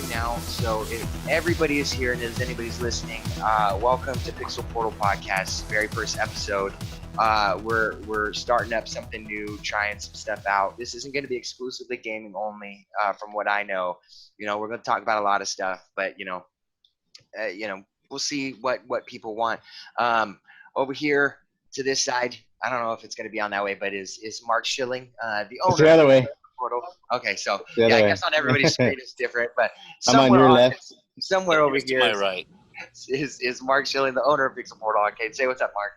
now. So if everybody is here and if anybody's listening, welcome to Pixel Portal Podcast, very first episode. We're starting up something new, trying some stuff out. This isn't going to be exclusively gaming only, from what I know. We're going to talk about a lot of stuff, but we'll see what people want. Over here to this side, I don't know if it's going to be on that way, but is Mark Schilling, the owner. It's the other way. Portal. Okay, so The other I way. guess on everybody's screen is different, but I'm on your left. somewhere over To here my right. is Mark Schilling, the owner of Pixel Portal Arcade. Say what's up, Mark.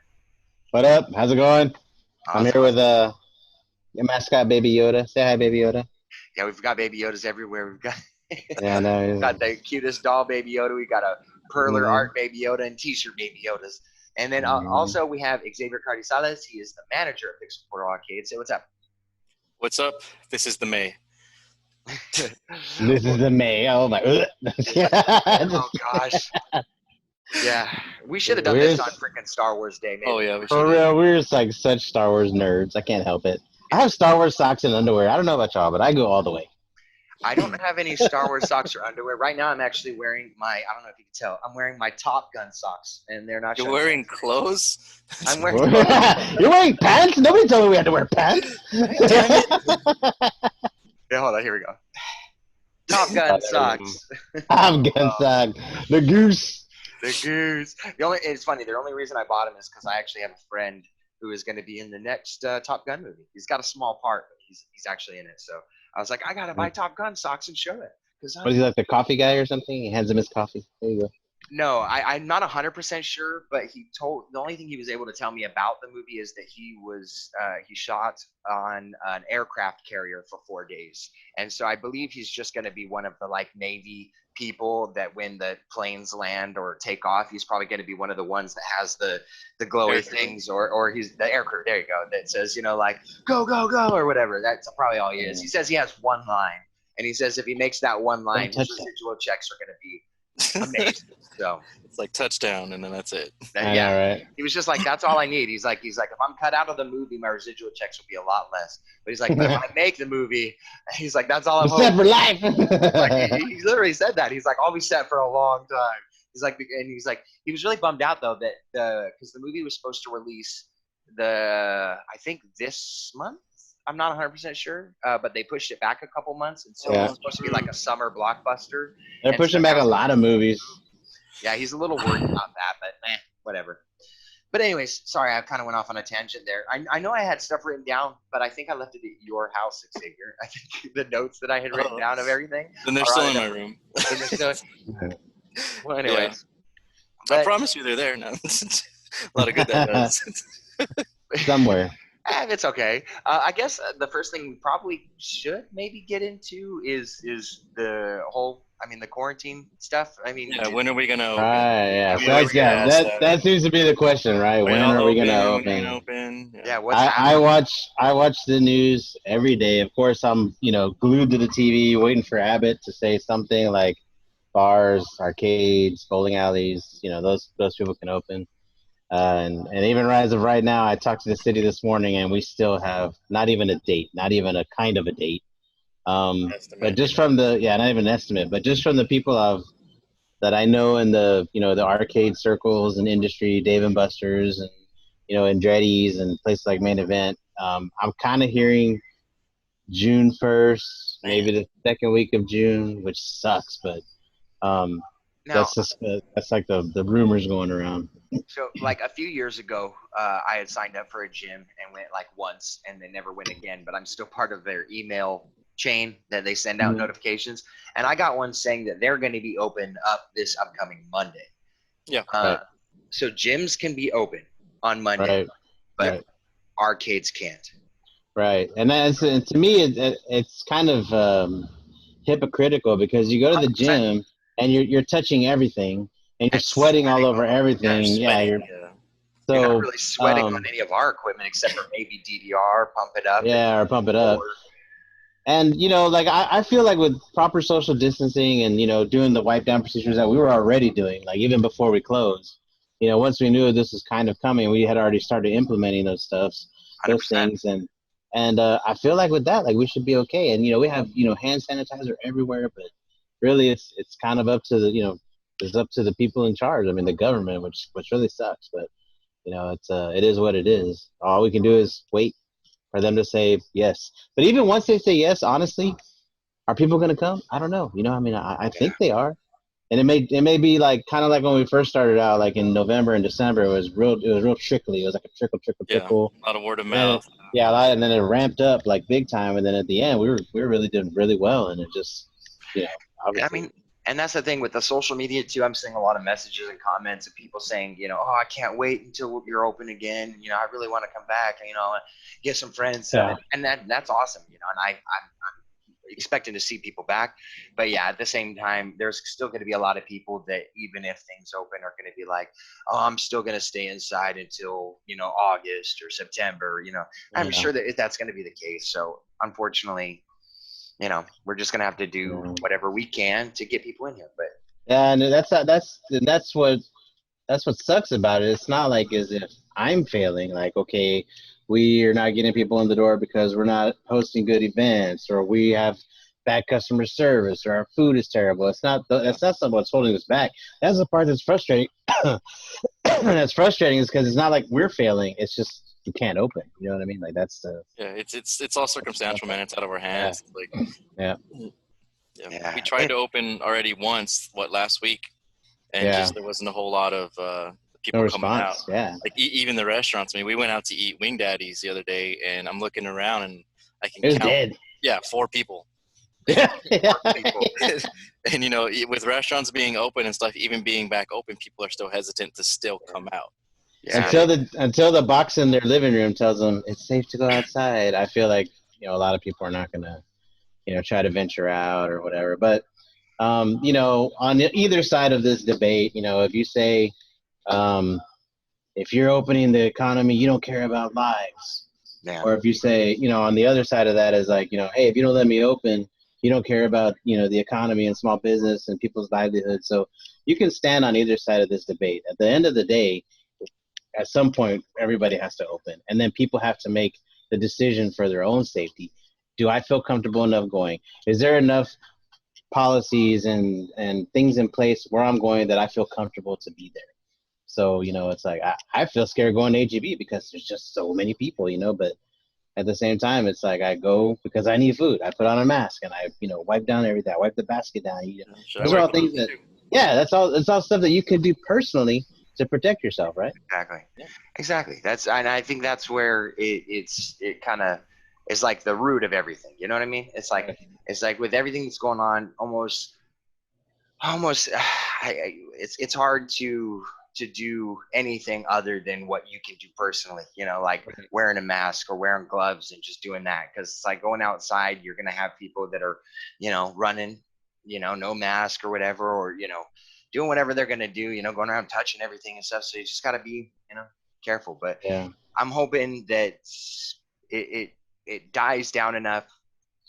What up? How's it going? I'm Awesome. here with your mascot, Baby Yoda. Say hi, Baby Yoda. Yeah, we've got Baby Yodas everywhere. We've got Yeah, no. we've got the cutest doll Baby Yoda. We got a perler Mhm. art Baby Yoda and T-shirt Baby Yodas. And then Mhm. also we have Xavier Cardisales. He is the manager of Pixel Portal Arcade. Say what's up. What's up? This is the May. This is the May. Oh my. Oh gosh. Yeah, we should have done this on freaking Star Wars Day. Maybe. Oh yeah, we For should. real, we're just like such Star Wars nerds. I can't help it. I have Star Wars socks and underwear. I don't know about y'all, but I go all the way. I don't have any Star Wars socks or underwear. Right now, I'm actually wearing I don't know if you can tell, I'm wearing my Top Gun socks, and they're not You're showing. wearing clothes? I'm wearing. You're wearing pants? Nobody told me we had to wear pants. Yeah, hold on, here we go. Top Gun socks. I'm gun sock. The goose. The goose. It's funny. The only reason I bought them is because I actually have a friend who is going to be in the next Top Gun movie. He's got a small part, but he's actually in it. So I was like, I gotta buy Top Gun socks and show it. What is he, like the coffee guy or something? He hands him his coffee. There you go. No, I'm not 100% sure, but the only thing he was able to tell me about the movie is that he shot on an aircraft carrier for 4 days. And so I believe he's just going to be one of the like Navy people that when the planes land or take off, he's probably going to be one of the ones that has the glowy things or he's the air crew. There you go. That says, like go, go, go or whatever. That's probably all he is. He says he has one line and he says if he makes that one line, his residual checks are going to be amazing. So it's like touchdown, and then that's it. Yeah, right. he was just like, that's all I need. He's like, if I'm cut out of the movie, my residual checks will be a lot less. But he's like, but if I make the movie, he's like, that's all I'm set for life. like, he literally said that. He's like, I'll be set for a long time. He's like, he was really bummed out though that because the movie was supposed to release I think this month. I'm not 100% sure, but they pushed it back a couple months, and so it's supposed to be like a summer blockbuster. They're pushing back a lot of movies. Yeah, he's a little worried about that, but whatever. But anyways, sorry, I kind of went off on a tangent there. I know I had stuff written down, but I think I left it at your house, Xavier. I think the notes that I had written down of everything. Then they're still in my room. Well, anyways. Yeah. I promise you they're there now. A lot of good that does. Somewhere. It's okay. I guess the first thing we probably should maybe get into is the whole, the quarantine stuff. When are we going to open? That seems to be the question, right? When are we going to open? Yeah, what's happening? I watch the news every day. Of course, I'm, glued to the TV waiting for Abbott to say something like bars, arcades, bowling alleys, those people can open. And even as of right now, I talked to the city this morning, and we still have not even a date, not even a kind of a date. But just from not even an estimate, but just from the people that I know in the the arcade circles and industry, Dave and Buster's, and Andretti's and places like Main Event, I'm kind of hearing June 1st, maybe the second week of June, which sucks, but that's like the rumors going around. So like a few years ago, I had signed up for a gym and went like once and then never went again, but I'm still part of their email chain that they send out notifications. And I got one saying that they're going to be open up this upcoming Monday. Yeah. So gyms can be open on Monday, but arcades can't. Right. And to me, it's kind of hypocritical because you go to the 100%. Gym and you're touching everything. And you're sweating all over everything. You're not really sweating on any of our equipment except for maybe DDR, pump it up. Yeah, or pump it up. And, I feel like with proper social distancing and, doing the wipe down procedures that we were already doing, like even before we closed, once we knew this was kind of coming, we had already started implementing those things. And I feel like with that, like we should be okay. And, we have, hand sanitizer everywhere, but really it's kind of up to the it's up to the people in charge. I mean, the government, which really sucks, but it is what it is. All we can do is wait for them to say yes. But even once they say yes, honestly, are people going to come? I don't know. I mean, I think they are. And it may be like kind of like when we first started out, like in November and December, it was real trickly. It was like a trickle. A lot of word of And then mouth. and then it ramped up like big time. And then at the end, we really did really well. And it just, I mean, and that's the thing with the social media too. I'm seeing a lot of messages and comments of people saying, oh, I can't wait until you're open again. I really want to come back and, get some friends. Yeah. And that's awesome. And I'm expecting to see people back. But yeah, at the same time, there's still going to be a lot of people that even if things open are going to be like, oh, I'm still going to stay inside until, August or September, I'm sure that that's going to be the case. So unfortunately, we're just going to have to do whatever we can to get people in here. But yeah, and that's what sucks about it. It's not like as if I'm failing, like, okay, we are not getting people in the door because we're not hosting good events, or we have bad customer service, or our food is terrible. That's not something what's holding us back. That's the part that's frustrating. That's frustrating is because it's not like we're failing. It's just you can't open. You know what I mean? Like that's the. Yeah, it's all circumstantial, man. It's out of our hands. Yeah. We tried to open already once, last week, and just there wasn't a whole lot of people coming out. Yeah. Like even the restaurants. I mean, we went out to eat Wing Daddies the other day, and I'm looking around and I can count. Dead. Yeah, 4 people. Yeah. And with restaurants being open and stuff, even being back open, people are still hesitant to still come out. Yeah. Until the box in their living room tells them it's safe to go outside, I feel like a lot of people are not gonna try to venture out or whatever. But on either side of this debate, if you say if you're opening the economy, you don't care about lives. Yeah. Or if you say, on the other side of that is like, hey, if you don't let me open, you don't care about, the economy and small business and people's livelihoods. So you can stand on either side of this debate. At the end of the day, at some point, everybody has to open. And then people have to make the decision for their own safety. Do I feel comfortable enough going? Is there enough policies and things in place where I'm going that I feel comfortable to be there? So, it's like I feel scared going to HEB because there's just so many people, but at the same time, it's like I go because I need food. I put on a mask and I, wipe down everything. I wipe the basket down. Those are all things that, it's all stuff that you can do personally to protect yourself, right? Exactly. And I think that's where it kind of is like the root of everything. You know what I mean? It's like with everything that's going on, almost, it's hard to do anything other than what you can do personally, like wearing a mask or wearing gloves and just doing that. Cause it's like going outside, you're going to have people that are, running, no mask or whatever, or, doing whatever they're going to do, going around touching everything and stuff. So you just gotta be, careful, but I'm hoping that it dies down enough,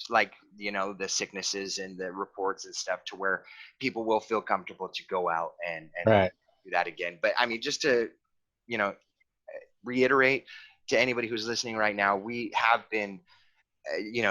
like, the sicknesses and the reports and stuff to where people will feel comfortable to go out and do that again. But I mean, just to, reiterate to anybody who's listening right now, we have been,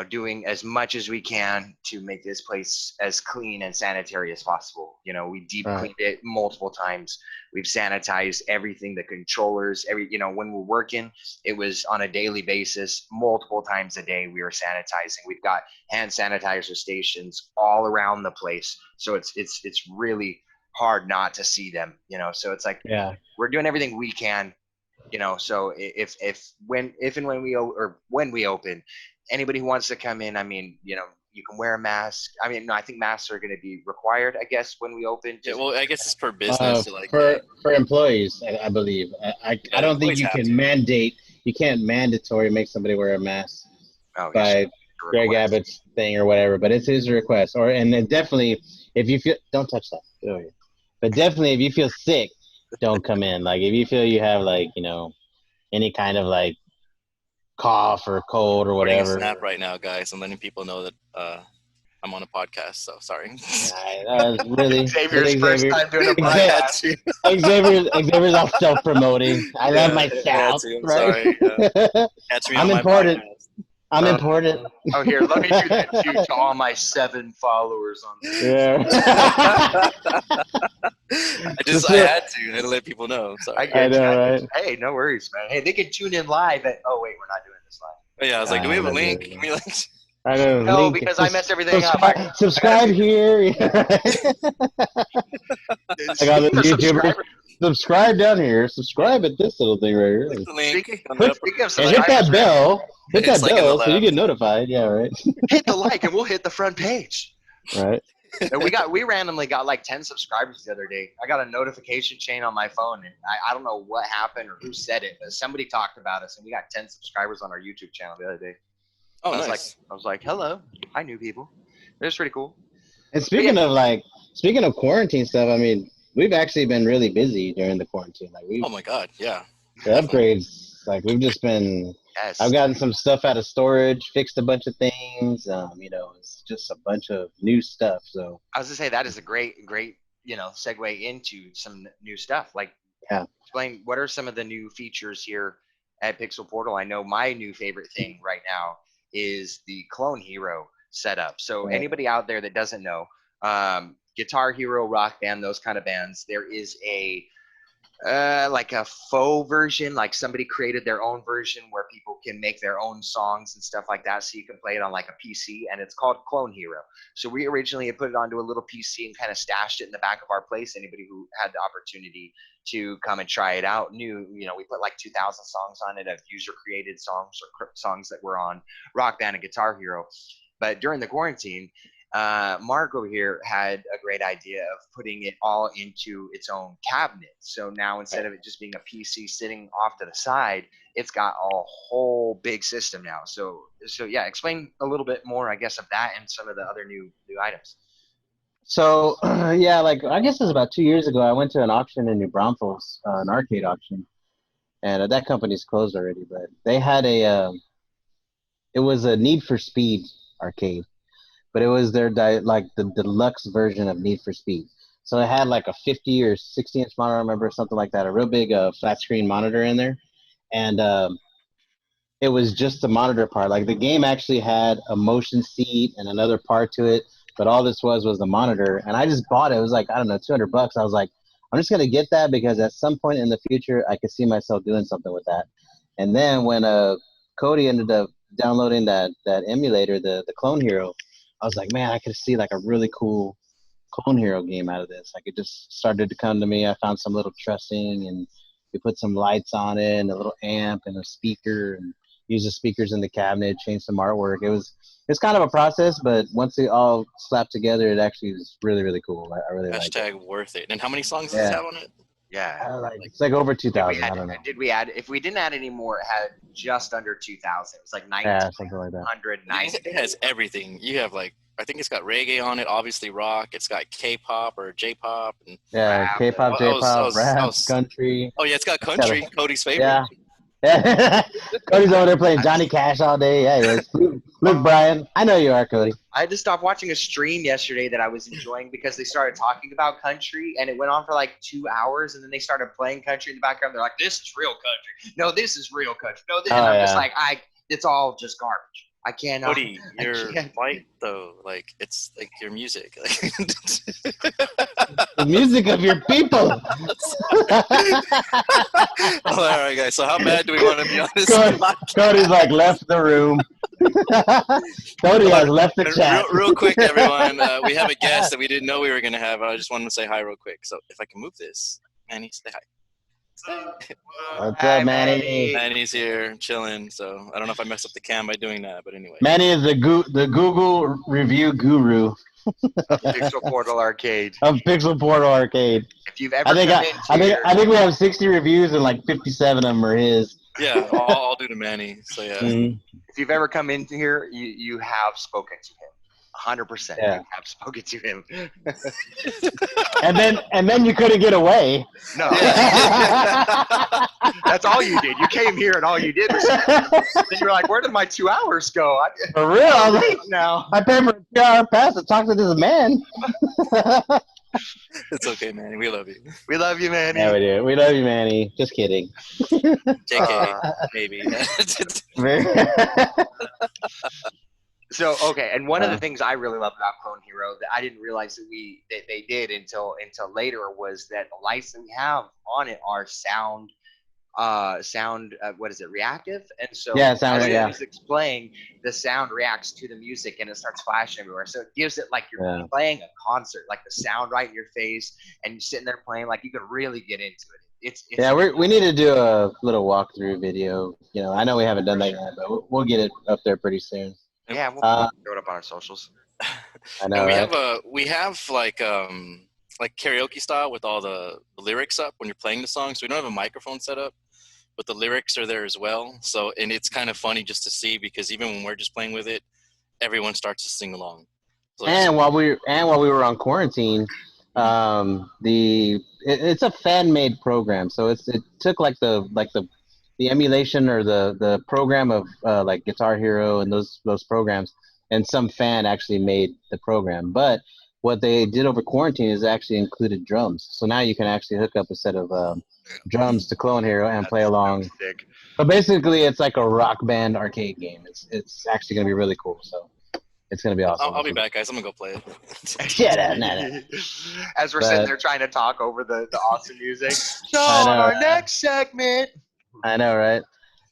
doing as much as we can to make this place as clean and sanitary as possible. We deep cleaned it multiple times. We've sanitized everything, the controllers, when we're working, it was on a daily basis, multiple times a day we were sanitizing. We've got hand sanitizer stations all around the place. So it's really hard not to see them, so it's like, we're doing everything we can, so when we open, anybody who wants to come in, I mean, you can wear a mask. I mean, no, I think masks are going to be required, I guess, when we open. Yeah, well, I guess it's per business. For employees, I believe. I don't think you can't mandatory make somebody wear a mask by Greg Abbott's thing or whatever, but it's his request. And then definitely, if you feel, don't touch that. But definitely, if you feel sick, don't come in. Like, if you feel you have, like, any kind of, like, cough or cold or whatever. I'm snap right now, guys. I'm letting people know that I'm on a podcast, so sorry. Really, Xavier's first time doing a podcast. Xavier's all self-promoting. I love myself. I'm sorry. I'm important. I'm important. Oh, here, let me do that too to all my 7 followers on. Yeah. I had to let people know. Sorry. I know, right? Hey, no worries, man. Hey, they can tune in live at. Oh wait, we're not doing this live. Oh, yeah, I was like, do we have a link? Can we like? I know. No, link. because I messed everything up. Subscribe here. Like all the YouTubers. Subscribe down here. Subscribe at this little thing right here. Click the link. And hit that bell. Hit that bell so you get notified. Yeah, right. Hit the like and we'll hit the front page. Right. And we randomly got like 10 subscribers the other day. I got a notification chain on my phone, and I don't know what happened or who said it, but somebody talked about us, and we got 10 subscribers on our YouTube channel the other day. Oh, nice. I was like, hello, I knew people. It was pretty cool. And speaking of quarantine stuff, I mean, we've actually been really busy during the quarantine. Like oh my God, yeah. The upgrades, like we've just been. Yes. I've gotten some stuff out of storage, fixed a bunch of things. It's just a bunch of new stuff. So I was gonna say that is a great, segue into some new stuff. Like, explain what are some of the new features here at Pixel Portal. I know my new favorite thing right now is the Clone Hero setup. So anybody out there that doesn't know, Guitar Hero, Rock Band, those kind of bands, there is a like a faux version, like somebody created their own version where people can make their own songs and stuff like that, so you can play it on like a PC, and it's called Clone Hero. So we originally had put it onto a little PC and kind of stashed it in the back of our place. Anybody who had the opportunity to come and try it out knew, we put like 2,000 songs on it of user created songs or songs that were on Rock Band and Guitar Hero. But during the quarantine, Mark over here had a great idea of putting it all into its own cabinet. So now instead of it just being a PC sitting off to the side, it's got a whole big system now. So yeah, explain a little bit more, I guess, of that and some of the other new items. So yeah, like I guess it was about 2 years ago, I went to an auction in New Braunfels, an arcade auction, and that company's closed already. But they had it was a Need for Speed arcade. But it was their the deluxe version of Need for Speed. So it had like a 50 or 60-inch monitor, I remember, something like that, a real big flat screen monitor in there. And it was just the monitor part. Like the game actually had a motion seat and another part to it, but all this was the monitor. And I just bought it. It was like, I don't know, $200. I was like, I'm just going to get that because at some point in the future, I could see myself doing something with that. And then when Cody ended up downloading that emulator, the Clone Hero, I was like, man, I could see like a really cool Clone Hero game out of this. Like it just started to come to me. I found some little trussing and we put some lights on it and a little amp and a speaker and used the speakers in the cabinet, changed some artwork. It's kind of a process, but once it all slapped together, it actually was really, really cool. I really like it. Hashtag worth it. And how many songs does it have on it? Yeah. It's like over 2,000. I don't know. Did we add? If we didn't add any more, it had just under 2,000. It was like 1,990. Something like that. It has everything. You have like, I think it's got reggae on it, obviously rock. It's got K-pop or J-pop. And rap. K-pop, J-pop, rap, country. Oh yeah, it's got country. Cody's favorite. Yeah. Cody's over there playing Johnny Cash all day. Yeah, yes. Look, Brian, I know you are, Cody. I had to stop watching a stream yesterday that I was enjoying because they started talking about country, and it went on for like 2 hours, and then they started playing country in the background. They're like, "This is real country. No, this is real country. No, this." And I'm just like, it's all just garbage. I cannot. Cody, your fight though, like it's like your music, like the music of your people. All right, guys. So how bad do we want to be on this? Cody's like left the room. Cody has left the chat. Real quick, everyone. We have a guest that we didn't know we were gonna have. I just wanted to say hi real quick. So if I can move this, Manny, say hi. What's up, Manny? Manny's here, chilling. So I don't know if I messed up the cam by doing that, but anyway. Manny is the Google review guru. Pixel Portal Arcade. Of Pixel Portal Arcade. If you've ever, I think we have 60 reviews and like 57 of them are his. Yeah, I'll do to Manny. So yeah. Mm-hmm. If you've ever come into here, you have spoken to him. 100%. Yeah. You have spoken to him. and then you couldn't get away. No. That's all you did. You came here and all you did was then you were like, where did my 2 hours go? For real? Now. I paid for a 2-hour pass to talk to this man. It's okay, Manny. We love you. We love you, Manny. Yeah, we do. We love you, Manny. Just kidding. JK, maybe. So okay, and one of the things I really love about Clone Hero that I didn't realize that they did until later was that the license we have on it are sound what is it, reactive? And so yeah, sound, as yeah. the music's playing, the sound reacts to the music and it starts flashing everywhere. So it gives it like you're playing a concert, like the sound right in your face, and you're sitting there playing, like you could really get into it. It's yeah, we need to do a little walkthrough video. You know, I know we haven't done that yet, but we'll get it up there pretty soon. Yeah, we'll throw it up on our socials. I know. And we have like karaoke style with all the lyrics up when you're playing the song. So we don't have a microphone set up, but the lyrics are there as well. So, and it's kind of funny just to see, because even when we're just playing with it, everyone starts to sing along. So and while we were on quarantine, it's a fan-made program. So it took like the emulation or the program of like Guitar Hero and those programs, and some fan actually made the program. But what they did over quarantine is actually included drums. So now you can actually hook up a set of drums to Clone Hero and play along. But basically, it's like a Rock Band arcade game. It's actually going to be really cool. So it's going to be awesome. I'll be back, guys. I'm going to go play it. Shut up, nah. As we're sitting there trying to talk over the awesome music. So on our next segment. I know, right?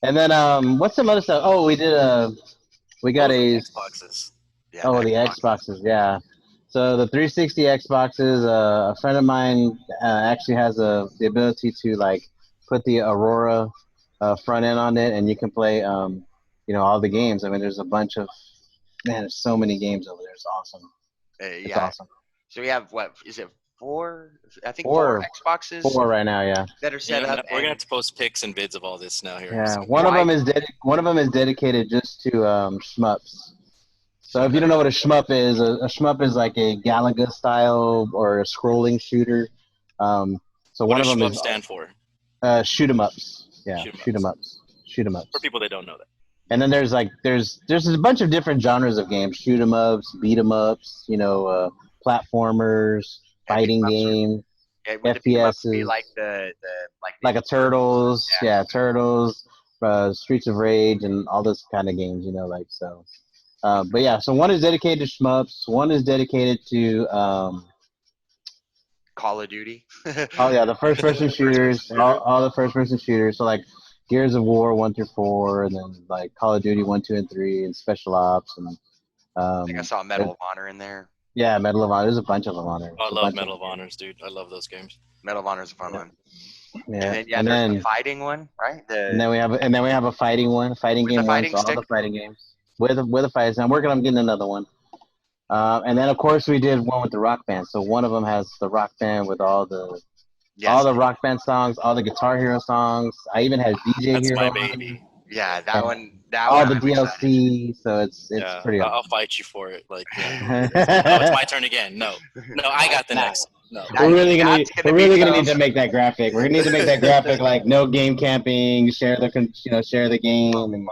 And then what's some other stuff? Oh, we got Xboxes. Yeah, the Xboxes, yeah. So the 360 Xboxes, a friend of mine actually has the ability to like put the Aurora front end on it, and you can play all the games. I mean, there's a bunch of there's so many games over there. It's awesome. It's awesome. So we have what is it? Four? I think four Xboxes. 4 right now, yeah. That are set up. We're gonna have to post pics and vids of all this now here. Yeah, so one of them is dedicated just to shmups. So if you don't know what a shmup is, a shmup is like a Galaga style or a scrolling shooter. So what one of them shmup is stand for? Shoot 'em ups. Yeah, shoot 'em ups. For people that don't know that. And then there's a bunch of different genres of games: shoot 'em ups, beat 'em ups, platformers, fighting games, FPS, like like a Turtles, Turtles, Streets of Rage, and all those kind of games, so. But yeah, so one is dedicated to shmups, one is dedicated to Call of Duty. The first-person shooters, all the first-person shooters. So like Gears of War 1 through 4, and then like Call of Duty 1, 2, and 3, and Special Ops, and I think I saw Medal of Honor in there. Yeah, Medal of Honor. There's a bunch of them on there. I love Medal of Honors, dude. I love those games. Medal of Honor is a fun one. Yeah, and then the fighting one, right? And then we have a fighting one, fighting game one, so all the fighting games with a fight. So I'm working on getting another one. And then of course we did one with the Rock Band. So one of them has the Rock Band with all the Rock Band songs, all the Guitar Hero songs. I even had DJ That's Hero. My baby. Yeah, that one. All the DLC, so it's pretty. I'll fight you for it. Like, it's my turn again. No, I got the next. No, we're really gonna need to make that graphic. We're gonna need to make that graphic like no game camping, share the game. And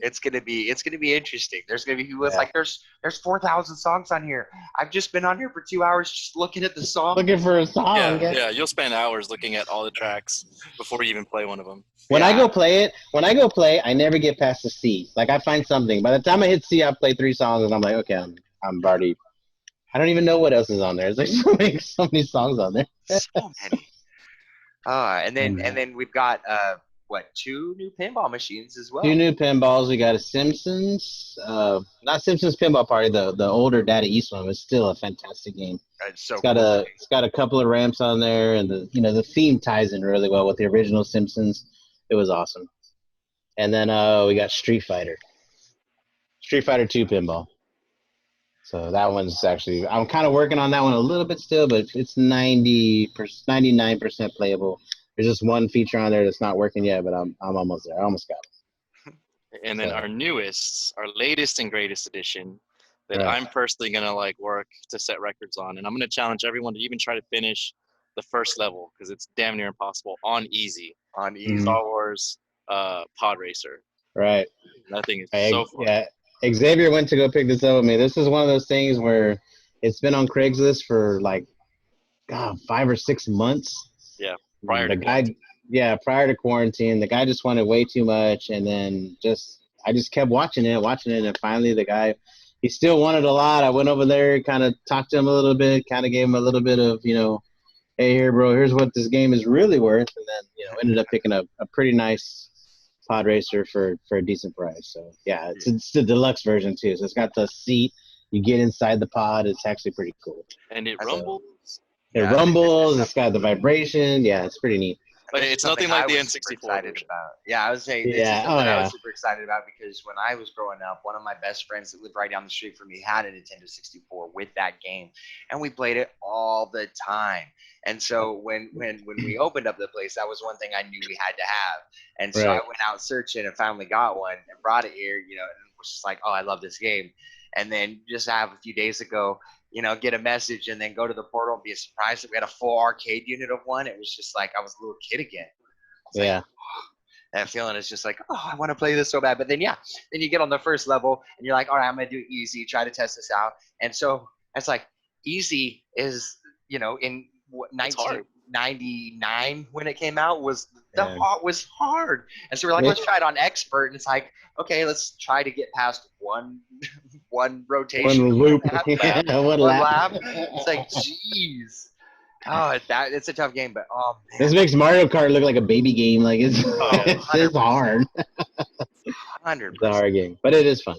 it's gonna be interesting. There's gonna be people like there's 4,000 songs on here. I've just been on here for 2 hours just looking at the song. Looking for a song. Yeah, you'll spend hours looking at all the tracks before you even play one of them. When I go play, I never get past the C. Like I find something. By the time I hit C, I play 3 songs, and I'm like, okay, I'm already. I don't even know what else is on there. There's like so many songs on there. So many. And then we've got 2 new pinball machines as well. 2 new pinballs. We got a Simpsons, not Simpsons Pinball Party. The older Data East one was still a fantastic game. It's got a couple of ramps on there, and the theme ties in really well with the original Simpsons. It was awesome. And then we got Street Fighter 2 pinball. So that one's actually, I'm kind of working on that one a little bit still, but it's 99% playable. There's just one feature on there that's not working yet, but I'm almost there. I almost got it. And then our latest and greatest edition that I'm personally going to work to set records on. And I'm going to challenge everyone to even try to finish the first level because it's damn near impossible on easy. Star Wars Pod Racer. Right. That thing is so fun. Yeah. Xavier went to go pick this up with me. This is one of those things where it's been on Craigslist for God, 5 or 6 months. Yeah, prior The to guy, yeah, prior to quarantine, the guy just wanted way too much, and then I just kept watching it, and finally the guy, he still wanted a lot. I went over there, kind of talked to him a little bit, kind of gave him a little bit of, hey, here, bro, here's what this game is really worth, and then ended up picking up a pretty nice pod racer for a decent price. So yeah, it's the deluxe version too. So it's got the seat. You get inside the pod. It's actually pretty cool. And it So, rumbles. It rumbles. It's got the vibration. Yeah, it's pretty neat. But it's nothing like the N64 excited version. about. Yeah, I was saying this is something I was super excited about because when I was growing up, one of my best friends that lived right down the street from me had a Nintendo 64 with that game, and we played it all the time. And so when we opened up the place, that was one thing I knew we had to have. And so I went out searching and finally got one and brought it here, and was just like, oh, I love this game. And then just have a few days ago, get a message and then go to the portal and be surprised that we had a full arcade unit of one. It was just like I was a little kid again. Yeah. Like, oh, that feeling is just like, oh, I want to play this so bad. But then, then you get on the first level and you're like, all right, I'm going to do easy, try to test this out. And so it's like easy is, in 1999 when it came out was hard. And so we're like, let's try it on expert. And it's like, okay, let's try to get past one rotation, one loop, one lap. It's like, jeez. Oh, it's a tough game, but oh man. This makes Mario Kart look like a baby game. Like it's it's hard. 100%. It's a hard game, but it is fun.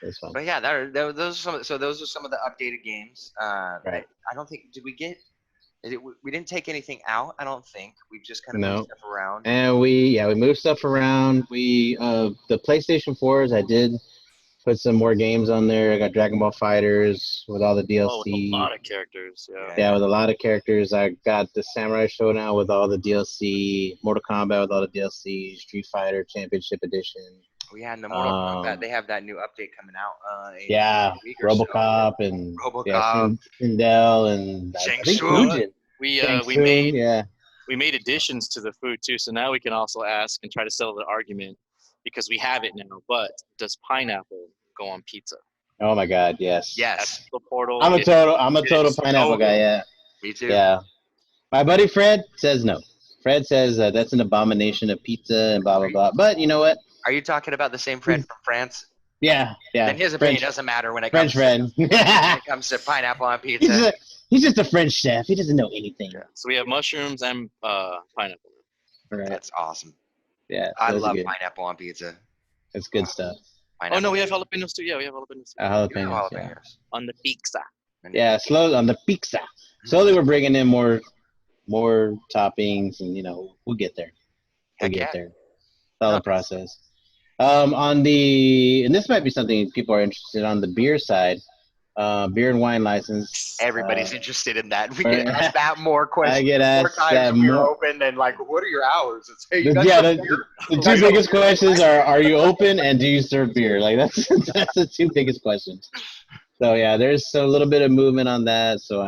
It's fun. But yeah, those are some of the updated games. Right. I don't think we didn't take anything out. I don't think we've just kind of moved stuff around. And we moved stuff around. We the PlayStation 4s, I did put some more games on there. I got Dragon Ball FighterZ with all the DLC. Oh, with a lot of characters. Yeah, with a lot of characters. I got the Samurai Showdown with all the DLC, Mortal Kombat with all the DLC, Street Fighter Championship Edition. Oh yeah, and the Mortal Kombat, they have that new update coming out. RoboCop and Sindel and Shang Tsung. We made additions to the food too, so now we can also ask and try to settle the argument because we have it now. But does pineapple go on pizza? Oh my God, yes. Yes. The portal. I'm a total pineapple guy. Yeah. Me too. Yeah. My buddy Fred says no. Fred says that's an abomination of pizza and blah blah blah. But you know what? Are you talking about the same Fred from France? Yeah. Then his opinion doesn't matter when it comes to pineapple on pizza. He's just a French chef. He doesn't know anything. Yeah. So we have mushrooms and pineapple. Right. That's awesome. Yeah. I love pineapple on pizza. It's good stuff. Pineapple. Oh no, we have jalapenos too. Yeah, we have jalapenos. Jalapenos. On the pizza. Yeah, slowly on the pizza. Slowly we're bringing in more toppings, and we'll get there. Get there. Solid process. And this might be something people are interested in on the beer side. Beer and wine license. Everybody's interested in that. We get asked that more questions. I get asked that more. We're open and like, what are your hours? It's, hey, the two biggest questions are you open and do you serve beer? Like that's the two biggest questions. So yeah, there's a little bit of movement on that. So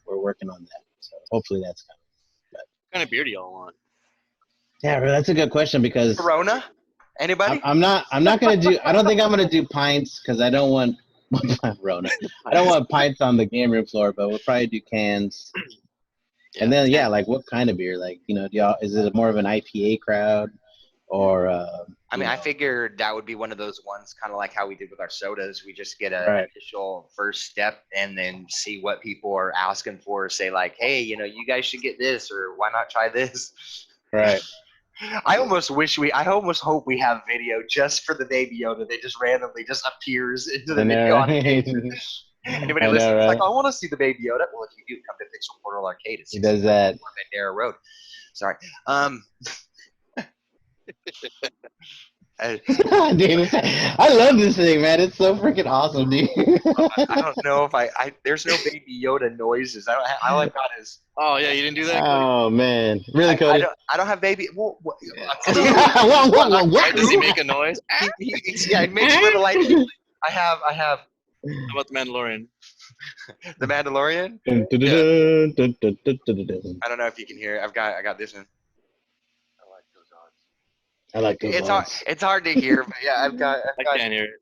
we're working on that. So hopefully that's coming. What kind of beer do y'all want? Yeah, that's a good question because Corona. Anybody? I'm not gonna do. I don't think I'm gonna do pints because I don't want Rona. I don't want pints on the game room floor, but we'll probably do cans. And then like what kind of beer? Like do y'all, is it more of an IPA crowd or? I figured that would be one of those ones, kind of like how we did with our sodas. We just get an initial first step and then see what people are asking for. Say like, hey, you guys should get this, or why not try this? Right. I almost hope we have video just for the Baby Yoda that just randomly just appears into the video. Anybody listening is like, I want to see the Baby Yoda. Well, if you do, come to Pixel Portal Arcade. He does that. Bandera Road. Sorry. Dude, I love this thing, man. It's so freaking awesome, dude. I don't know if there's no Baby Yoda noises. All I got is. Oh yeah, you didn't do that. Oh man, really, Cody? I don't have baby. What? Does he make a noise? He makes a little like. I have. How about the Mandalorian? The Mandalorian? Yeah. I don't know if you can hear it. I got this one. I like those. It's hard to hear, but yeah, I can't hear it.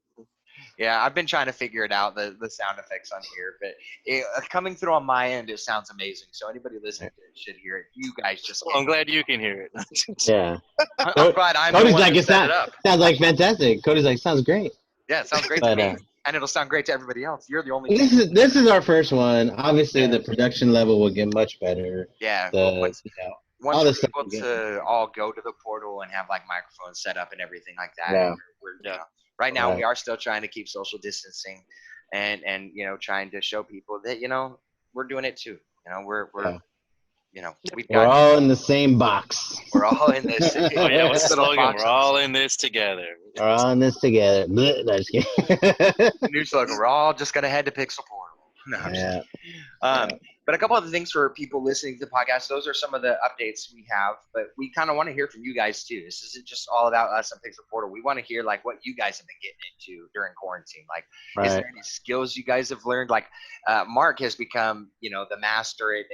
Yeah, I've been trying to figure it out, the sound effects on here, but coming through on my end, it sounds amazing. So anybody listening to it should hear it. You guys just Well, I'm glad you can hear it. Yeah. I'm glad I'm the Cody's one like, that it set it up. sounds like fantastic. Cody's like, sounds great. Yeah, it sounds great But, to me, and it'll sound great to everybody else. You're the only. this is our first one. Obviously, the production level will get much better. Yeah. The, Once all we're the stuff able to all go to the portal and have like microphones set up and everything like that, Yeah. you know, right now Right. we are still trying to keep social distancing, and trying to show people that we're doing it too. We're we've We're got all in the same box. we're all in this. Oh yeah, what's the little slogan? box We're on the all side. in this together. We're all in this together. Blech, no, just kidding. New slogan. We're all just gonna head to Pixel Portal. No, I'm just Yeah. kidding. But a couple other things for people listening to the podcast. Those are some of the updates we have, but we kind of want to hear from you guys too. This isn't just all about us on Pixel Portal. We want to hear like what you guys have been getting into during quarantine. Like, is there any skills you guys have learned? Like, Mark has become, the master at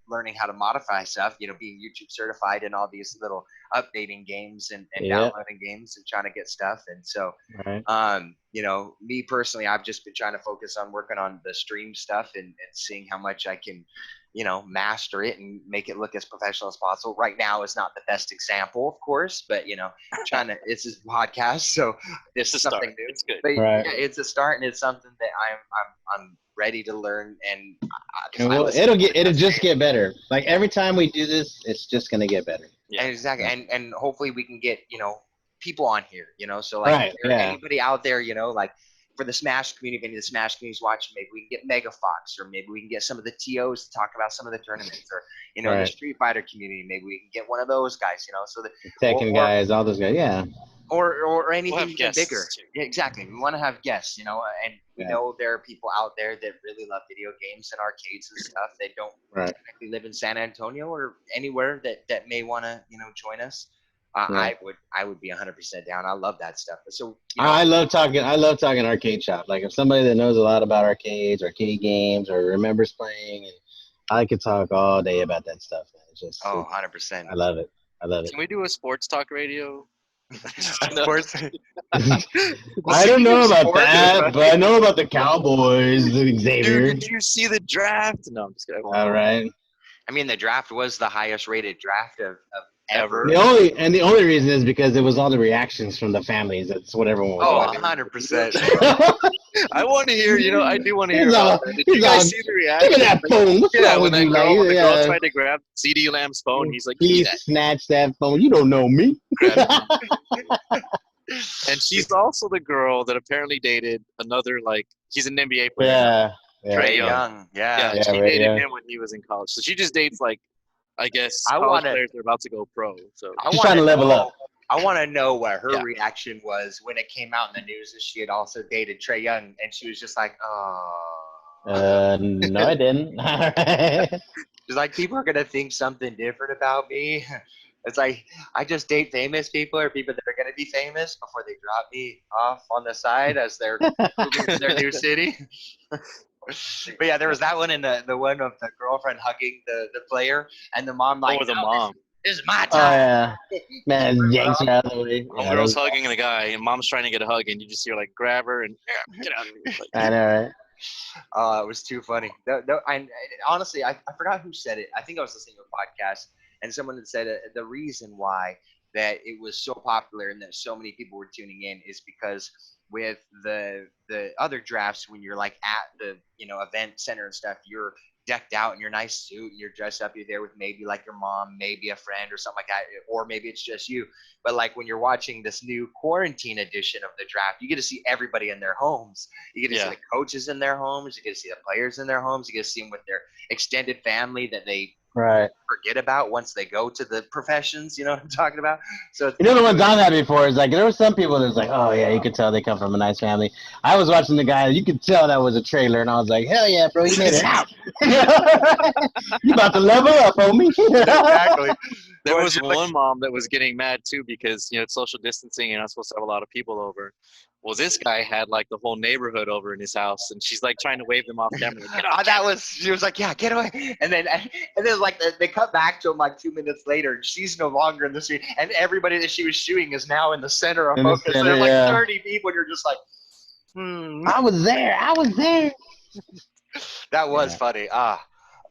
learning how to modify stuff. Being YouTube certified and all these little updating games and downloading games and trying to get stuff. And so, me personally, I've just been trying to focus on working on the stream stuff and seeing how much I can, master it and make it look as professional as possible. Right now is not the best example, of course, but trying to. It's a podcast, so this is something new. It's good. But it's a start, and it's something that I'm ready to learn, and it'll just get better. Like every time we do this, it's just gonna get better. Yeah, exactly, and hopefully we can get people on here. So like anybody out there, like for the Smash community, if any of the Smash community's watching, maybe we can get Megafox, or maybe we can get some of the TOs to talk about some of the tournaments, or the Street Fighter community, maybe we can get one of those guys. So the Tekken guys, all those guys, or anything even bigger. Too. Yeah, exactly. We want to have guests, and we know there are people out there that really love video games and arcades and stuff. They don't technically live in San Antonio or anywhere that may want to join us. I would be 100% down. I love that stuff. So I love talking arcade shop. Like if somebody that knows a lot about arcades, arcade games, or remembers playing, and I could talk all day about that stuff. Man. It's just 100%. I love it. Can we do a sports talk radio? Sports. I don't know about that, but I know about the Cowboys, Xavier. Dude, did you see the draft? No, I'm just kidding. All right. I mean, the draft was the highest rated draft of ever. The only reason is because it was all the reactions from the families. That's what everyone was. 100%. I want to hear. I do want to hear. Did you guys see the reaction? Look at that phone. What's wrong when with you, the girl like, tried to grab CD Lamb's phone, he's like, "Please snatch that phone. You don't know me." And she's also the girl that apparently dated another, he's an NBA player. Yeah. Trae Young. Yeah. She dated him when he was in college. So she just dates I guess college players are about to go pro. So she's trying to level up. I want to know what her reaction was when it came out in the news that she had also dated Trae Young, and she was just like, "Oh." No, I didn't. She's like, people are gonna think something different about me. It's like I just date famous people or people that are gonna be famous before they drop me off on the side as they're moving to their new city. But yeah, there was that one, and the one of the girlfriend hugging the player, and the mom the mom. This is my time. Oh yeah, man, yanks her out of the way. Girl's hugging the guy, and mom's trying to get a hug, and you just hear grab her and get out of here. I know, right? It was too funny. Honestly, I forgot who said it. I think I was listening to a podcast, and someone had said the reason why that it was so popular and that so many people were tuning in is because with the other drafts, when you're at the event center and stuff, you're decked out in your nice suit and you're dressed up, you're there with maybe your mom, maybe a friend or something like that, or maybe it's just you. But when you're watching this new quarantine edition of the draft, you get to see everybody in their homes. You get to see the coaches in their homes, you get to see the players in their homes, you get to see them with their extended family that they forget about once they go to the professions. You know what I'm talking about? So the one's on that before is there were some people that's oh yeah, you could tell they come from a nice family. I was watching the guy, you could tell that was a trailer, and I was like, hell yeah, bro, you made it out. You about to level up, homie. Exactly. There was one mom that was getting mad too because it's social distancing, you're not supposed to have a lot of people over. Well, this guy had the whole neighborhood over in his house, and she's trying to wave them off camera. She was like, yeah, get away. And then they cut back to him 2 minutes later, and she's no longer in the street, and everybody that she was shooting is now in the center of focus. There's 30 people, and you're just like, I was there. I was there. That was Yeah. funny.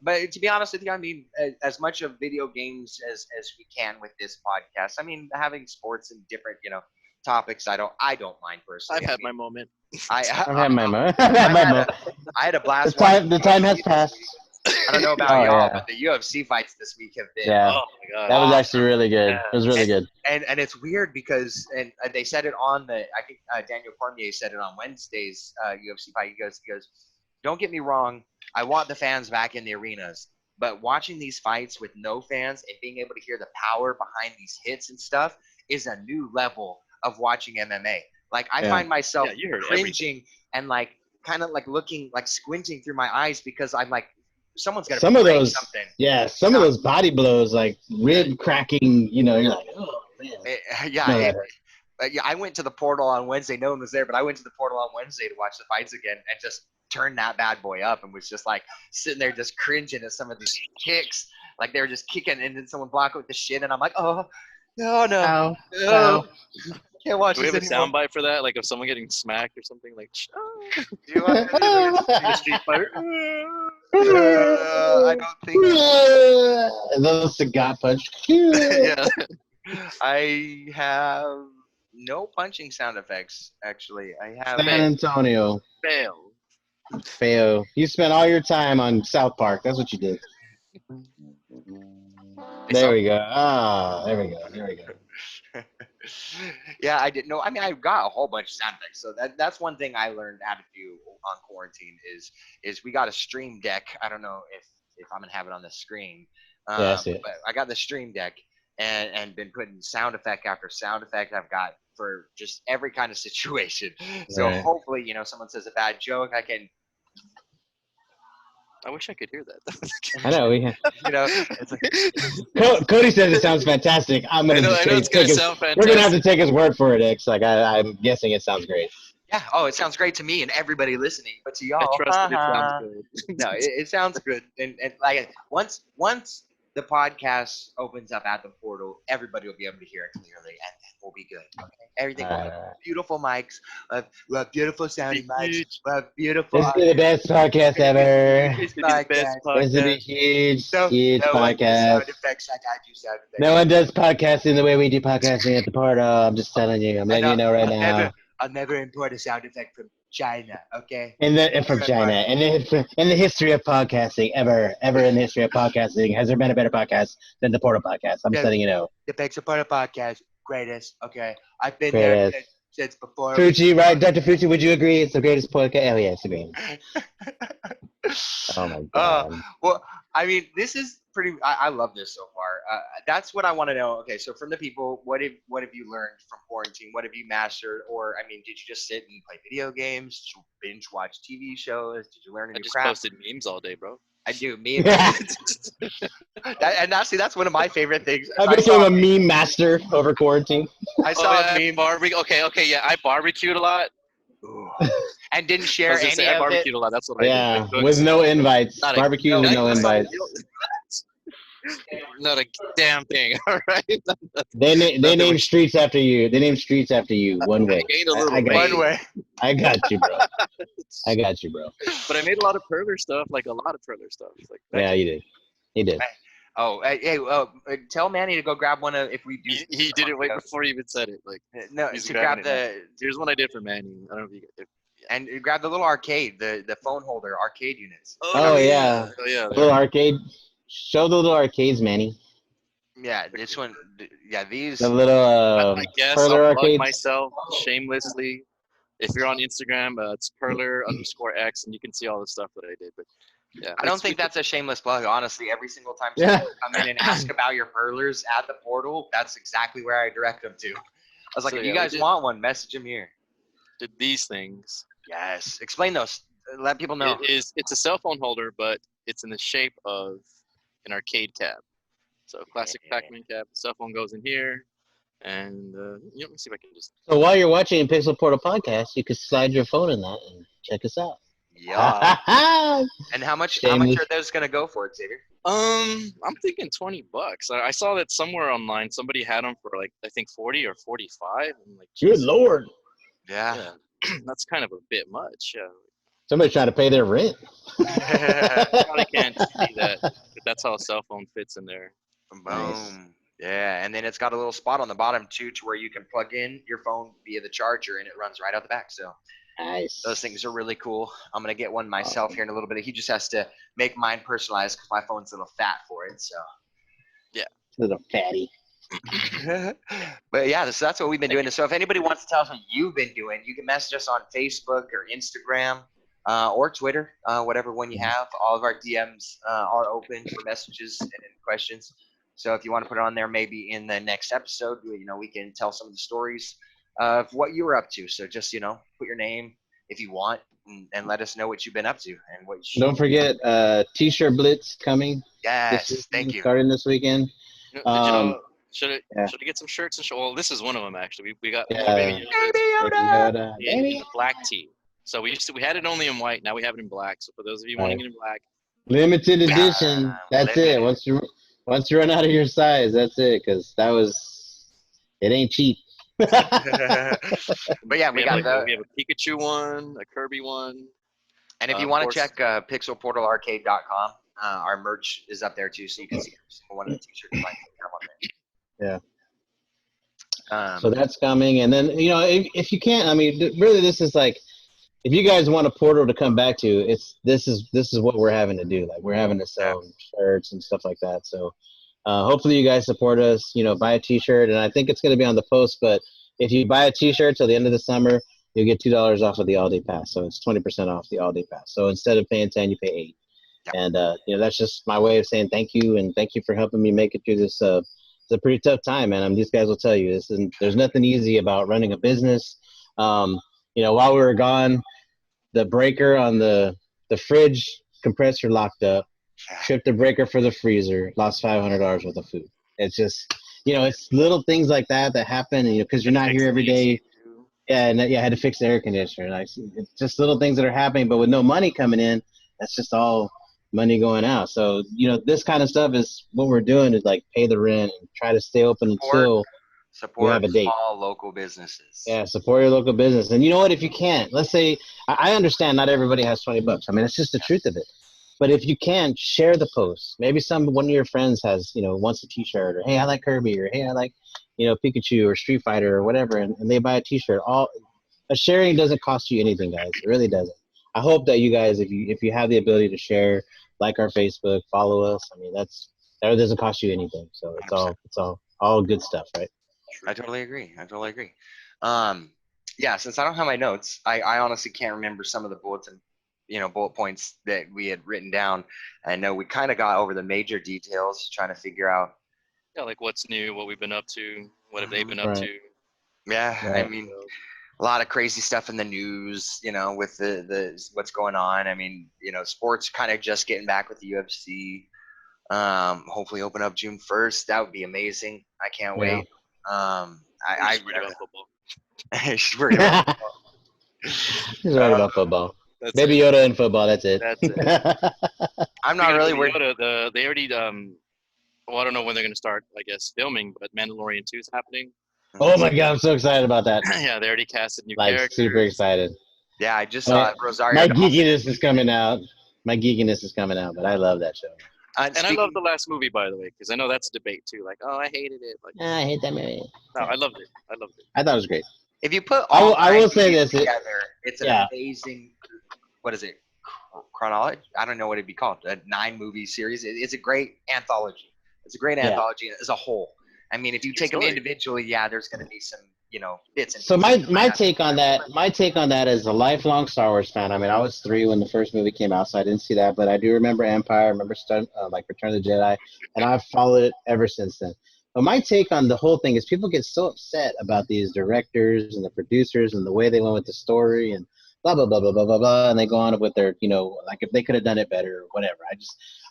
But to be honest with you, I mean, as much of video games as we can with this podcast. I mean, having sports and different, topics. I don't mind personally. I've had my moment. I I've had my moment. I, I've had my had moment. I had a The blast. time has watching passed. I don't know about Oh, y'all, yeah. but the UFC fights this week have been Yeah. Oh my god. That was awesome. actually really good. Yeah. It was really good. And it's weird because they said it on I think Daniel Cormier said it on Wednesday's UFC fight. He goes, don't get me wrong, I want the fans back in the arenas, but watching these fights with no fans and being able to hear the power behind these hits and stuff is a new level of watching MMA. Like I Yeah. find myself Yeah, you heard cringing and like kind of like looking like squinting through my eyes because I'm like someone's gonna Some of break those, something. yeah, some of those body blows, like rib cracking. You're like, oh man. Yeah, I went to the portal on Wednesday. No one was there, but I went to the portal on Wednesday to watch the fights again and just turned that bad boy up and was just like sitting there just cringing at some of these kicks. Like they were just kicking and then someone blocked it with the shit. And I'm like, oh, no. Ow. No. Can't watch Do we this have a anymore. soundbite for that? Like of someone getting smacked or something? Like, Do you want to do the Street Fighter? I don't think. Those cigar punch. yeah. I have no punching sound effects, actually. I have. San Antonio. Fail. Feo. You spent all your time on South Park. That's what you did. There we go. Ah, there we go. There we go. Yeah, I didn't know. I mean, I got a whole bunch of sound effects. So that's one thing I learned how to do on quarantine is we got a stream deck. I don't know if I'm gonna have it on the screen. Yeah, I see it. But I got the stream deck and been putting sound effect after sound effect I've got for just every kind of situation. So Right. hopefully, someone says a bad joke, I can, I wish I could hear that. I know. it's like, Cody says it sounds fantastic. I'm gonna I know just it's gonna take his, sound fantastic. we're gonna have to take his word for it, X. Like I'm guessing it sounds great. yeah. Oh, it sounds great to me and everybody listening, but to y'all, I trust that it sounds good. no, it sounds good. And like once the podcast opens up at the portal, everybody will be able to hear it clearly, and we'll be good. Okay, everything will be beautiful mics. We'll have beautiful sounding mics. We'll have beautiful. This is the best podcast ever. This Best This will be podcast. huge, No, huge no one does podcast. sound effects. I got you sound effects. No one does podcasting the way we do podcasting at the portal. I'm just telling you. I'm letting you know right now. I'll never import a sound effect from China. Okay. From China, in the history of podcasting, ever in the history of podcasting, has there been a better podcast than the Portal Podcast? I'm just letting you know. The Pixel Portal Podcast, greatest. Okay, I've been there Greatest. since before. Fuji, right? Dr. Fuji, would you agree it's the greatest podcast? Oh yeah, it's the greatest. Oh my god. Well, I mean, this is pretty. I love this so far. That's what I want to know. Okay, so from the people, what have you learned from quarantine? What have you mastered? Or I mean, did you just sit and play video games? Did you binge watch TV shows? Did you learn a I new just craft? posted memes all day, bro. I do memes. Yeah. And actually, that's one of my favorite things. I became a meme master over quarantine. I saw a I meme. barbecue. Okay, yeah, I barbecued a lot. Ooh. And didn't I share was gonna any say, I of it. barbecued a lot. That's what I Yeah, did. I cooked. with no invites. Not a- Barbecue with no invites. Not a damn thing. All right. They name streets after you. They name streets after you. One way. I gained a little I got weight, One way. I got you, bro. I got you, bro. but I made a lot of perler stuff. Like a lot of perler stuff. Like Yeah, you did. You did. Oh, hey, tell Manny to go grab one of if we do. he did it way before he even said it. Like No, he's to grab grabbing here's one I did for Manny. I don't know if and grab the little arcade, the phone holder arcade units. Oh, yeah. Oh yeah. Little arcade. Show the little arcades, Manny. Yeah, this one. Yeah, these. The little I guess Perler I'll plug arcades. myself shamelessly. If you're on Instagram, it's Perler_X, and you can see all the stuff that I did. But yeah, I don't think that's a shameless plug. Honestly, every single time Yeah. someone come in and ask about your perlers at the portal, that's exactly where I direct them to. I was like, So, if yeah, you we guys did- want one, message them here. did these things. Yes, explain those. Let people know. It's a cell phone holder, but it's in the shape of an arcade cab. So classic Yeah. Pac-Man cab. The cell phone goes in here, and let me see if I can just. So while you're watching Pixel Portal Podcast, you can slide your phone in that and check us out. Yeah. Yeah. And how much Shameless. are those gonna go for, Xavier? I'm thinking $20. I saw that somewhere online. Somebody had them for like I think 40 or 45. I'm like, Good jeez. lord. Yeah. Yeah. That's kind of a bit much. Yeah, Somebody trying to pay their rent. probably can't see that, but that's how a cell phone fits in there. Nice. Boom. Yeah, and then it's got a little spot on the bottom too, to where you can plug in your phone via the charger, and it runs right out the back. So Nice. those things are really cool. I'm gonna get one myself Awesome. here in a little bit. He just has to make mine personalized because my phone's a little fat for it. So. Little fatty. But yeah, that's what we've been doing. So if anybody wants to tell us what you've been doing, you can message us on Facebook or Instagram or Twitter, whatever one you have. All of our DMs are open for messages and questions. So if you want to put it on there, maybe in the next episode, we can tell some of the stories of what you were up to. So just put your name if you want, and let us know what you've been up to and what. Don't forget, T-shirt Blitz coming. Yes, thank you. Starting this weekend. Did you know? Should yeah. I get some shirts and well, this is one of them actually. We got Yeah. Baby Baby Yoda Yoda. in the black tee. So we had it only in white. Now we have it in black. So for those of you wanting it in black, Limited edition. That's it. Once you run out of your size, that's it. Because it ain't cheap. But yeah, we have a Pikachu one, a Kirby one. And if you want to check pixelportalarcade.com, our merch is up there too, so you can see every single one of the t-shirts you might have on there. So that's coming. And then, if you can't, I mean, really this is like, if you guys want a portal to come back to, this is what we're having to do. Like, we're having to sell shirts and stuff like that. So hopefully you guys support us, buy a t-shirt. And I think it's going to be on the post, but if you buy a t-shirt till the end of the summer, you'll get $2 off of the all-day pass. So it's 20% off the all-day pass. So instead of paying 10, you pay 8. Yep. And that's just my way of saying thank you, and thank you for helping me make it through this. It's a pretty tough time, man. These guys will tell you there's nothing easy about running a business. While we were gone, the breaker on the fridge compressor locked up, tripped the breaker for the freezer, lost $500 worth of food. It's just, it's little things like that happen, because you're not here every day. Yeah, and I had to fix the air conditioner. Like, it's just little things that are happening, but with no money coming in, that's just all money going out. So, this kind of stuff is what we're doing, is like pay the rent and try to stay open until we have a date. Small local businesses. Yeah, support your local business. And you know what? If you can't, let's say, I understand not everybody has $20. I mean, it's just the truth of it. But if you can, share the post. Maybe one of your friends has, wants a t-shirt, or hey, I like Kirby, or hey, I like, Pikachu or Street Fighter or whatever, and they buy a t-shirt. A sharing doesn't cost you anything, guys. It really doesn't. I hope that you guys, if you have the ability to share, like our Facebook, follow us. I mean, that doesn't cost you anything. So it's all good stuff, right? I totally agree. Yeah, since I don't have my notes, I honestly can't remember some of the bullet points that we had written down. I know we kind of got over the major details, trying to figure out. Yeah, like what's new, what we've been up to, what have they been up to. Yeah, I mean, a lot of crazy stuff in the news, with the what's going on. I mean, sports kind of just getting back with the UFC. Hopefully open up June 1st. That would be amazing. I can't wait. I worried about football. He's worried about football. He's worried about football. Baby Yoda and football. That's it. That's it. I'm not really worried. Yoda, they already well, I don't know when they're going to start, I guess, filming, but Mandalorian 2 is happening. Oh my God, I'm so excited about that. Yeah, they already casted new characters. Super excited. Yeah, I just saw Rosario. My geekiness is coming out, but I love that show. And I love the last movie, by the way, because I know that's a debate too. Like, oh, I hated it. Like, I hate that movie. No, I loved it. I thought it was great. If you put I will say this together, it's an amazing. What is it? Chronology? I don't know what it'd be called. A 9-movie series. It's a great anthology. It's a great anthology as a whole. I mean, if you take them individually, there's going to be some, bits. And so my take on that is a lifelong Star Wars fan. I mean, I was 3 when the first movie came out, so I didn't see that, but I do remember Empire, I remember Return of the Jedi, and I've followed it ever since then. But my take on the whole thing is people get so upset about these directors and the producers and the way they went with the story and blah, blah, blah, blah, blah, blah, blah, and they go on with their, like if they could have done it better or whatever.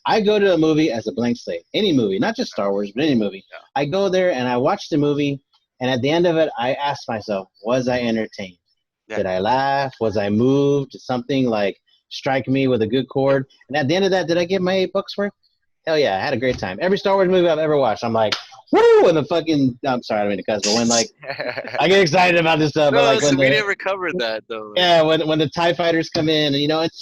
I go to a movie as a blank slate. Any movie, not just Star Wars, but any movie. Yeah. I go there and I watch the movie, and at the end of it, I ask myself, was I entertained? Yeah. Did I laugh? Was I moved? Did something strike me with a good chord? And at the end of that, did I get my $8 worth? Hell yeah, I had a great time. Every Star Wars movie I've ever watched, I'm like, woo, and the fucking, I'm sorry, I don't mean to cuss, but when like, I get excited about this stuff, but No, like when we never covered that though. yeah, when the TIE fighters come in, and you know, it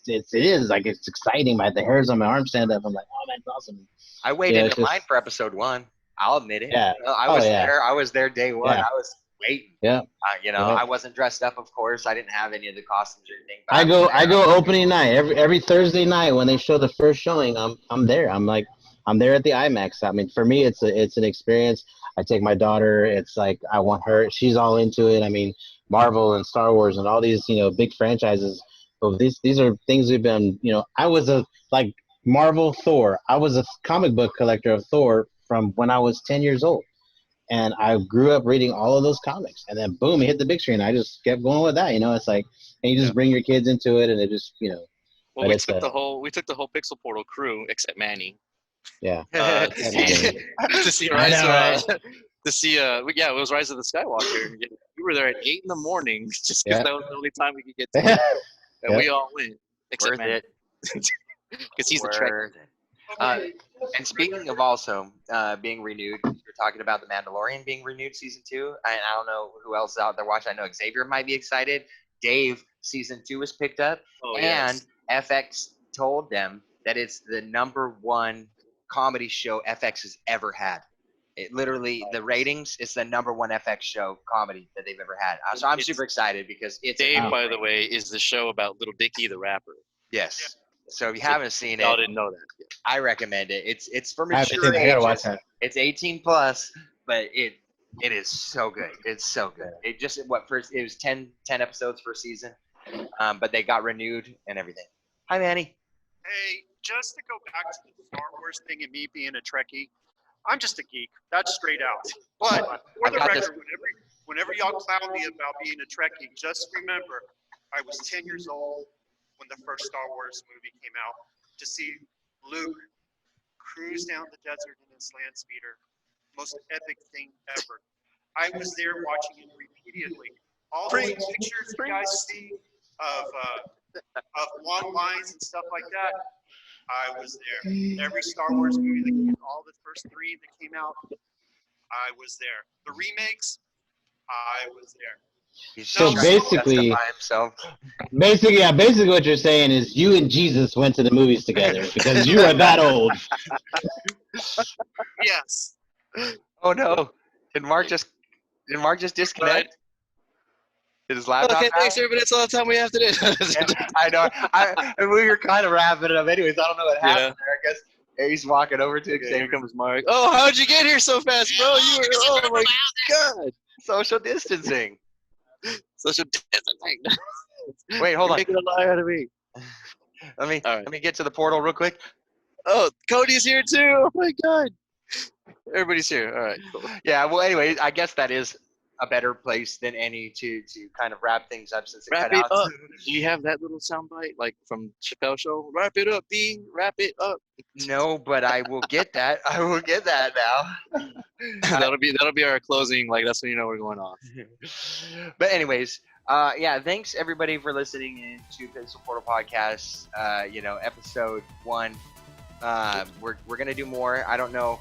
is like, it's exciting. The hairs on my arm stand up. I'm like, oh man, it's awesome. I waited Yeah, in it's just- line for episode 1. I'll admit it. Yeah. I Oh, was yeah. there. I was there day 1. Yeah. I was waiting. Yeah. You know, Yeah. I wasn't dressed up, of course. I didn't have any of the costumes or anything. But I go opening night every Thursday night when they show the first showing. I'm there. I'm there at the IMAX. I mean, for me, it's an experience. I take my daughter. It's like I want her. She's all into it. I mean, Marvel and Star Wars and all these big franchises. So these are things we've been. I was a like Marvel Thor. I was a comic book collector of Thor from when I was 10 years old. And I grew up reading all of those comics, and then boom, it hit the big screen. I just kept going with that. It's like, and you just bring your kids into it, and it just, Well, we took the whole Pixel Portal crew except Manny. Yeah. To see Rise. To see it was Rise of the Skywalker. We were there at 8 a.m. just because that was the only time we could get to it. And we all went except Worth Manny. it. Because he's the Trek. And speaking of also being renewed, you're talking about The Mandalorian being renewed season 2. And I don't know who else out there watching. I know Xavier might be excited. Dave, season 2 was picked up. And FX told them that it's the #1 comedy show FX has ever had. It literally, the ratings, it's the #1 FX show comedy that they've ever had. So I'm super excited because it's Dave, by the way, is the show about Little Dicky the rapper. Yes. So if you haven't seen it, y'all didn't know that. I recommend it. It's for I have to mature say, I gotta ages. watch that. It's 18 plus, but it is so good. It's so good. It just it was 10 episodes per season, but they got renewed and everything. Hi, Manny. Hey, just to go back to the Star Wars thing and me being a Trekkie, I'm just a geek. That's straight out. But for the record, whenever y'all clown me about being a Trekkie, just remember, I was 10 years old when the first Star Wars movie came out. To see Luke cruise down the desert in his land speeder, most epic thing ever. I was there watching it repeatedly. All those pictures you guys see of long lines and stuff like that, I was there. Every Star Wars movie that came, all the first 3 that came out, I was there. The remakes, I was there. So basically what you're saying is you and Jesus went to the movies together because you are that old. Yes. Oh no! Did Mark just disconnect? Did his laptop? Okay, thanks everybody. That's all the time we have today. I know. And we were kind of wrapping it up, anyways. I don't know what happened there. I guess he's walking over to it. Here comes Mark. Oh, how'd you get here so fast, bro? You were. Oh my God. Social distancing. Social distancing. Wait, hold on. Making a lie out of me. Let me get to the portal real quick. Oh, Cody's here too. Oh my God. Everybody's here. All right. Cool. Yeah. Well, anyway, I guess that is a better place than any to kind of wrap things up since it Wrap cut it out. up. Do you have that little soundbite like from Chappelle Show? Wrap it up, B. Wrap it up. No, but I will get that. I will get that now. that'll be our closing. Like that's when you know we're going off. But anyways, thanks everybody for listening in to Pixel Portal Podcast. Episode 1. We're gonna do more. I don't know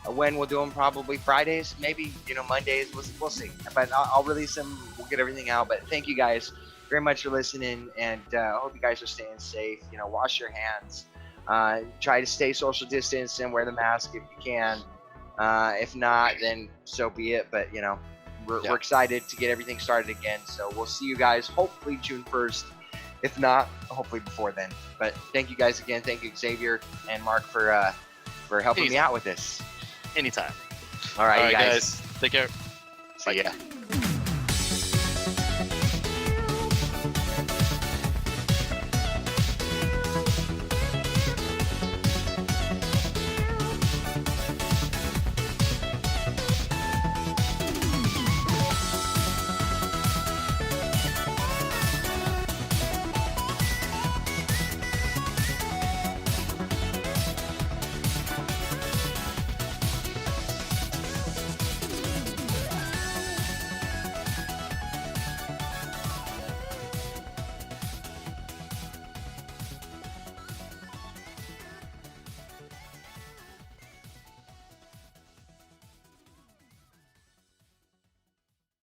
when we'll do them. Probably Fridays, maybe Mondays. We'll see. But I'll release them. We'll get everything out. But thank you guys very much for listening, and I hope you guys are staying safe. Wash your hands. Try to stay social distance and wear the mask if you can. If not, then so be it. But we're excited to get everything started again. So we'll see you guys hopefully June 1st. If not, hopefully before then. But thank you guys again. Thank you, Xavier and Mark, for helping me out with this. Anytime. All right, you guys. Take care. See ya.